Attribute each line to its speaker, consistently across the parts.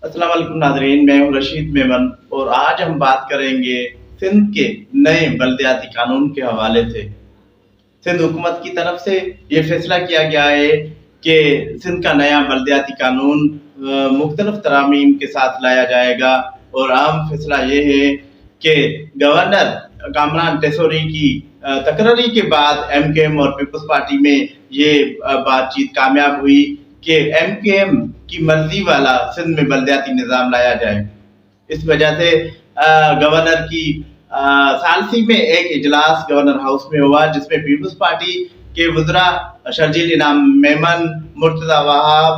Speaker 1: अस्सलाम वालेकुम नाज़रीन, मैं हूं रशीद मेमन और आज हम बात करेंगे सिंध के नए बल्दियाती कानून के हवाले से। सिंध हुकूमत की तरफ से ये फैसला किया गया है कि सिंध का नया बल्दियाती कानून मुख्तलिफ तरामीम के साथ लाया जाएगा और अहम फैसला ये है कि गवर्नर कामरान टेसोरी की तकरारी के बाद एमकेएम और पीपल्स पार्टी में ये बातचीत कामयाब हुई कि एमकेएम की मर्जी वाला सिंध में बल्दियाती निज़ाम लाया जाए। इस वजह से गवर्नर की सालसी में एक इजलास गवर्नर हाउस में हुआ जिसमें पीपल्स पार्टी के वज़रा शर्जील इनाम मेमन, मुर्तज़ा वहाब,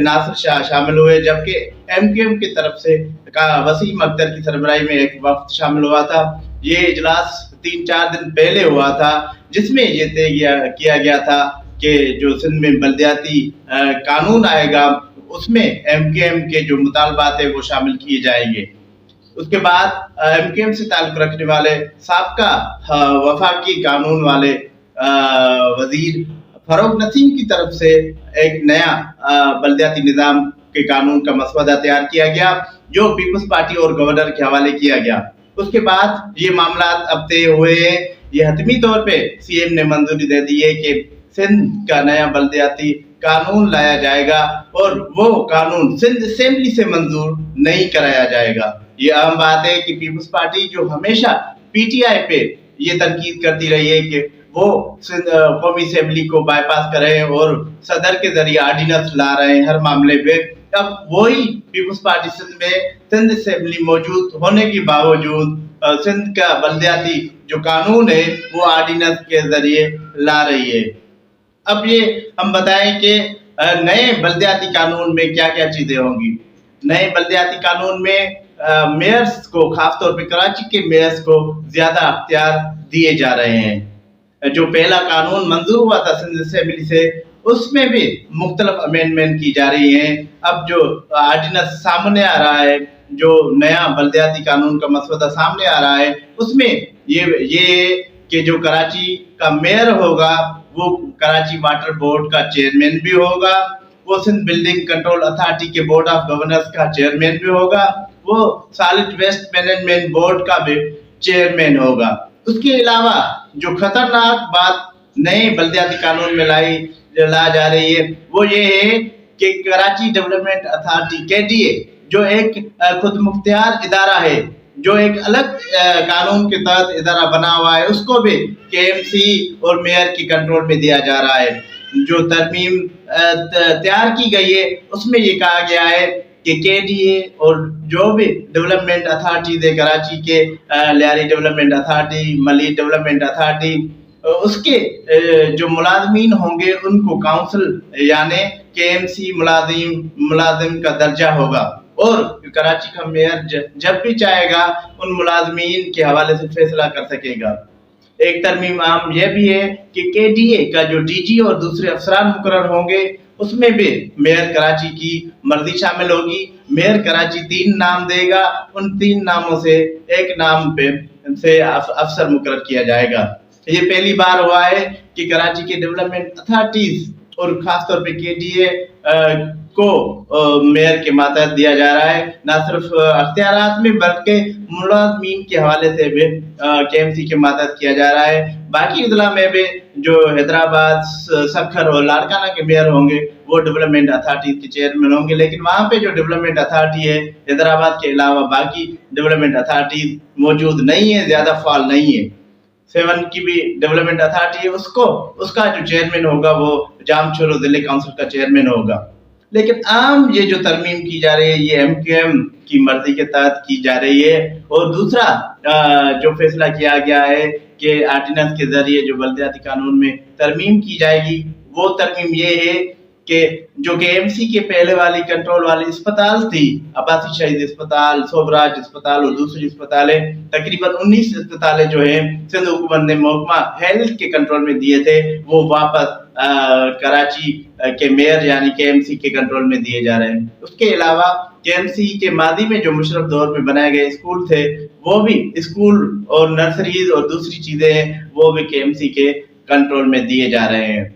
Speaker 1: नासिर शाह शामिल हुए, जबकि एमकेएम की तरफ से वसीम अख्तर की सरबराही में एक वफ्द शामिल हुआ था। ये इजलास 3-4 दिन पहले हुआ था जिसमें ये तय किया गया था कि जो सिंध में बल्दियाती कानून आएगा उसमें एमकेएम के जो मुतालबात है वो शामिल किए जाएंगे। उसके बाद एमकेएम से ताल्लुक रखने वाले साबका वफाकी कानून वाले वजीर फरोग नसीम की तरफ से एक नया बल्दियाती निज़ाम के कानून का मसवदा तैयार किया गया जो पीपल्स पार्टी और गवर्नर के हवाले किया गया। उसके बाद ये मामला अब तय हुए हैं। ये हतमी तौर पे सीएम ने मंजूरी दे दी है कि सिंध का नया बल्दियाती कानून लाया जाएगा और वो कानून सिंध असेंबली से मंजूर नहीं कराया जाएगा। ये अहम बात है कि पीपल्स पार्टी जो हमेशा पीटीआई पे ये तनकीद करती रही है कि वो सिंध कौमी असेंबली को बाईपास कर रहे हैं और सदर के जरिए ऑर्डिनेंस ला रहे हैं हर मामले पे। अब वही पीपल्स पार्टी सिंध में सिंध असेंबली मौजूद होने के बावजूद सिंध का बल्दियाती जो कानून है वो ऑर्डिनेंस के जरिए ला रही है। अब ये हम बताएं कि नए बल्दियाती कानून में क्या क्या चीजें होंगी। नए बल्दियाती कानून में मेयर्स को, खासतौर पे कराची के मेयर्स को ज्यादा अख्तियार दिए जा रहे हैं। जो पहला कानून मंजूर हुआ था सिंध असेंबली से उसमें भी मुख्तलिफ अमेंडमेंट की जा रही हैं। अब जो ऑर्डिनेंस सामने आ रहा है, जो नया बल्दियाती कानून का मसवदा सामने आ रहा है, उसमें ये कि जो कराची का मेयर होगा वो कराची वाटर बोर्ड का चेयरमैन भी होगा, वो सिंध बिल्डिंग कंट्रोल अथॉरिटी के बोर्ड ऑफ गवर्नर्स का चेयरमैन भी होगा, वो सॉलिड वेस्ट मैनेजमेंट बोर्ड का भी चेयरमैन होगा। उसके अलावा जो खतरनाक बात नए बल्दियाती कानून में ला जा रही है वो ये है कि कराची डेवलपमेंट अथॉरिटी केडीए जो एक खुद मुख्तियार इदारा है, जो एक अलग कानून के तहत इदारा बना हुआ है, उसको भी केएमसी और मेयर की कंट्रोल में दिया जा रहा है। जो तरमीम तैयार की गई है उसमें ये कहा गया है कि केडीए और जो भी डेवलपमेंट अथॉरिटीज है, कराची के Lyari development authority, Malik development authority, उसके जो मुलाजमीन होंगे उनको काउंसिल यानी केएमसी मुलाजिम का दर्जा होगा और कराची का मेयर जब भी चाहेगा उन मुलाजमीन के हवाले से फैसला कर सकेगा। एक तरमीम आम यह भी है कि केडीए का जो डीजी और दूसरे अफसरान मुकर्रर होंगे उसमें भी मेयर कराची की मर्जी शामिल होगी। मेयर कराची 3 नाम देगा, उन 3 नामों से एक नाम पे से अफसर मुकर्रर किया जाएगा। ये पहली बार हुआ है कि कराची के डेवलपमेंट अथॉरिटीज और खासतौर पे केडीए को मेयर के मातहत दिया जा रहा है। न सिर्फ अख्तियारात में बल्कि मुलाजमीन के हवाले से भी केएमसी के मातहत किया जा रहा है। बाकी अजला में भी जो हैदराबाद, सखर और लाड़काना के मेयर होंगे वो डेवलपमेंट अथॉरिटी के चेयरमैन होंगे, लेकिन वहाँ पे जो डेवलपमेंट अथॉरिटी है हैदराबाद के अलावा बाकी डेवलपमेंट अथॉरिटी मौजूद नहीं है, ज्यादा फाल नहीं है। 7 की भी डेवलपमेंट अथॉरिटी है, उसका जो चेयरमैन होगा वो जाम छोरो जिले काउंसिल का चेयरमैन होगा। लेकिन आम ये जो तरमीम की जा रही है ये एमकेएम की मर्जी के तहत की जा रही है। और दूसरा जो फैसला किया गया है कि ऑर्डिनेंस के जरिए जो बल्दियाती कानून में तरमीम की जाएगी वो तरमीम ये है कि जो केएमसी के पहले वाली कंट्रोल वाली अस्पताल थी, अब्बासी शहीद अस्पताल, सोबराज अस्पताल और दूसरी अस्पतालें, तकरीबन 19 अस्पतालें जो है सिंध हुकूमत ने महकमा हेल्थ के कंट्रोल में दिए थे, वो वापस कराची के मेयर यानी केएमसी के कंट्रोल में दिए जा रहे हैं। उसके अलावा केएमसी के मादी में जो मुशर्रफ दौर में बनाए गए स्कूल थे वो भी स्कूल और नर्सरीज और दूसरी चीजें हैं वो भी केएमसी के कंट्रोल में दिए जा रहे हैं।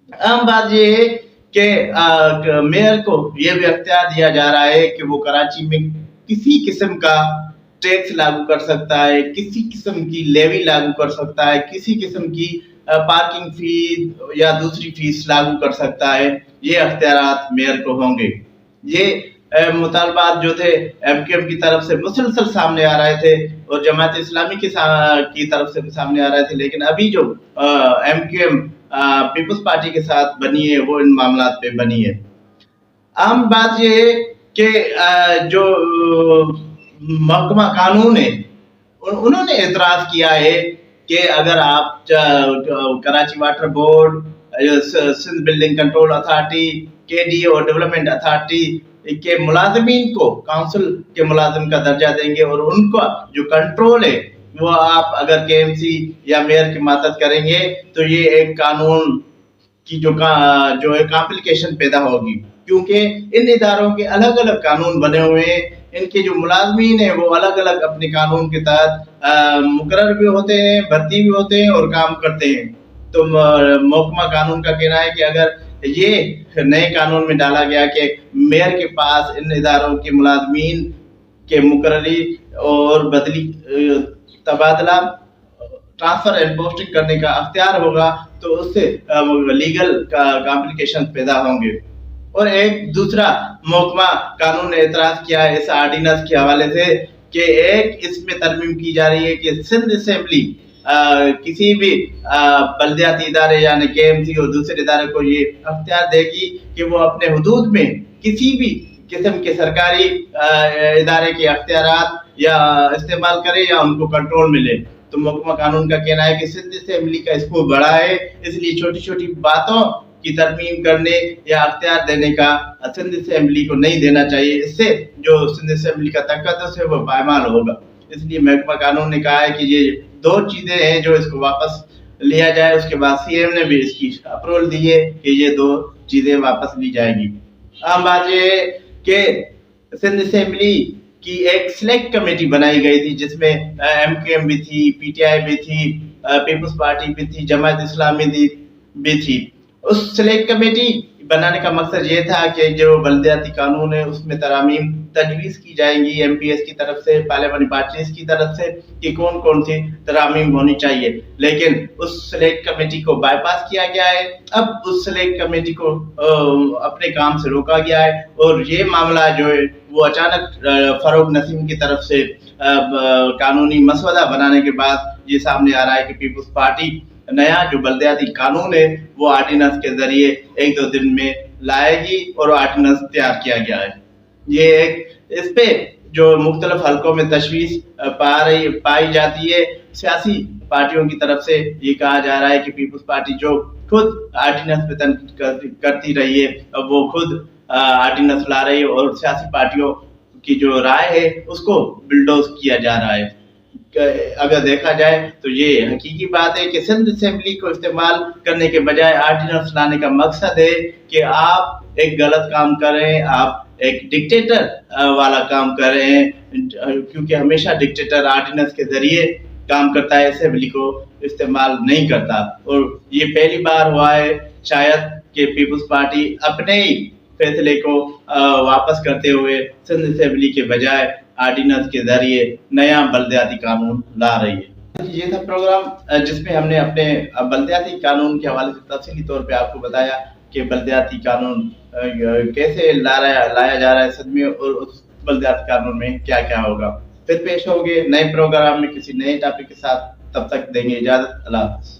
Speaker 1: अहम बात ये है کہ میئر کو یہ بھی اختیار دیا جا رہا ہے کہ وہ کراچی میں کسی قسم کا ٹیکس لاگو کر سکتا ہے، کسی قسم کی لیوی لاگو کر سکتا ہے، کسی قسم کی پارکنگ فیس یا دوسری فیس لاگو کر سکتا ہے۔ یہ اختیارات میئر کو ہوں گے۔ یہ مطالبات جو تھے ایم کیو ایم کی طرف سے مسلسل سامنے آ رہے تھے اور جماعت اسلامی کی طرف سے بھی سامنے آ رہے تھے، لیکن ابھی جو ایم کیو ایم پیپلز پارٹی کے ساتھ بنی ہے وہ ان معاملات پہ بنی ہے۔ عام بات یہ ہے کہ جو محکمہ قانون ہے انہوں نے اعتراض کیا ہے کہ اگر آپ Karachi water board, Sindh building control authority, کے ڈی اور ڈیولپمنٹ اتھارٹی کے ملازمین کو کونسل کے ملازم کا درجہ دیں گے اور ان کا جو کنٹرول ہے وہ آپ اگر کے ایم سی یا میئر کی ماتحت کریں گے تو یہ ایک قانون کی جو ہے کمپلیکیشن پیدا ہوگی، کیونکہ ان اداروں کے الگ الگ قانون بنے ہوئے ہیں، ان کے جو ملازمین ہیں وہ الگ الگ اپنے قانون کے تحت مقرر بھی ہوتے ہیں، بھرتی بھی ہوتے ہیں اور کام کرتے ہیں۔ تو محکمہ قانون کا کہنا ہے کہ اگر یہ نئے قانون میں ڈالا گیا کہ میئر کے پاس ان اداروں کے ملازمین کے مقرری اور بدلی تبادلہ ٹرانسفر اینڈ پوسٹنگ کرنے کا اختیار ہوگا تو اس سے لیگل کمپلیکیشن پیدا ہوں گے۔ اور ایک دوسرا محکمہ قانون نے اعتراض کیا ہے اس آرڈیننس کے حوالے سے کہ ایک اس میں ترمیم کی جا رہی ہے کہ سندھ اسمبلی کسی بھی بلدیاتی ادارے یعنی کے ایم سی اور دوسرے ادارے کو یہ اختیار دے گی کہ وہ اپنے حدود میں کسی بھی قسم کے سرکاری ادارے کے اختیارات یا استعمال کرے یا ان کو کنٹرول میں لے۔ تو محکمہ قانون کا کہنا ہے کہ سندھ اسمبلی کا اسکوپ بڑا ہے، اس لیے چھوٹی چھوٹی باتوں کی ترمیم کرنے یا اختیار دینے کا سندھ اسمبلی کو نہیں دینا چاہیے، اس سے جو سندھ اسمبلی کا تقدس ہے وہ پائمال ہوگا۔ اس لیے محکمہ قانون نے کہا ہے کہ یہ دو چیزیں ہیں جو اس کو واپس لیا جائے۔ اس کے بعد سی ایم نے بھی اس کی اپروول دی ہے کہ یہ دو چیزیں واپس لی جائے گی۔ عام بات یہ ہے کہ سندھ اسمبلی کی ایک سلیکٹ کمیٹی بنائی گئی تھی جس میں ایم کیو ایم بھی تھی، پی ٹی آئی بھی تھی، پیپلز پارٹی بھی تھی، جماعت اسلامی بھی تھی۔ اس سلیکٹ کمیٹی بنانے کا مقصد یہ تھا کہ جو بلدیاتی قانون ہے اس میں ترامیم تجویز کی جائیں گی ایم پی ایس کی طرف سے، پارلیمانی پارٹیز کی طرف سے کہ کون کون سی ترامیم ہونی چاہیے، لیکن اس سلیکٹ کمیٹی کو بائی پاس کیا گیا ہے۔ اب اس سلیکٹ کمیٹی کو اپنے کام سے روکا گیا ہے اور یہ معاملہ جو ہے وہ اچانک فاروق نسیم کی طرف سے قانونی مسودہ بنانے کے بعد یہ سامنے آ رہا ہے کہ پیپلز پارٹی نیا جو بلدیاتی قانون ہے وہ آرڈیننس کے ذریعے ایک دو دن میں لائے گی اور آرڈیننس تیار کیا گیا ہے۔ یہ ایک اس پہ جو مختلف حلقوں میں تشویش پائی جاتی ہے، سیاسی پارٹیوں کی طرف سے یہ کہا جا رہا ہے کہ پیپلز پارٹی جو خود آرڈیننس پہ تنقید کرتی رہی ہے وہ خود آرڈیننس لا رہی ہے اور سیاسی پارٹیوں کی جو رائے ہے اس کو بلڈوز کیا جا رہا ہے۔ اگر دیکھا جائے تو یہ حقیقی بات ہے کہ سندھ اسمبلی کو استعمال کرنے کے بجائے آرڈیننس لانے کا مقصد ہے کہ آپ ایک غلط کام کر رہے ہیں، آپ ایک ڈکٹیٹر والا کام کر رہے ہیں، کیونکہ ہمیشہ ڈکٹیٹر آرڈیننس کے ذریعے کام کرتا ہے، اسمبلی کو استعمال نہیں کرتا۔ اور یہ پہلی بار ہوا ہے شاید کہ پیپلز پارٹی اپنے ہی فیصلے کو واپس کرتے ہوئے سندھ اسمبلی کے بجائے آرڈیننس کے ذریعے نیا بلدیاتی قانون لا رہی ہے۔ یہ تھا پروگرام جس میں ہم نے اپنے بلدیاتی قانون کے حوالے سے تفصیلی طور پہ آپ کو بتایا کہ بلدیاتی قانون کیسے لایا جا رہا ہے سندھ میں اور اس بلدیاتی قانون میں کیا کیا ہوگا۔ پھر پیش ہوگے نئے پروگرام میں کسی نئے ٹاپک کے ساتھ، تب تک دیں گے اجازت، اللہ حافظ۔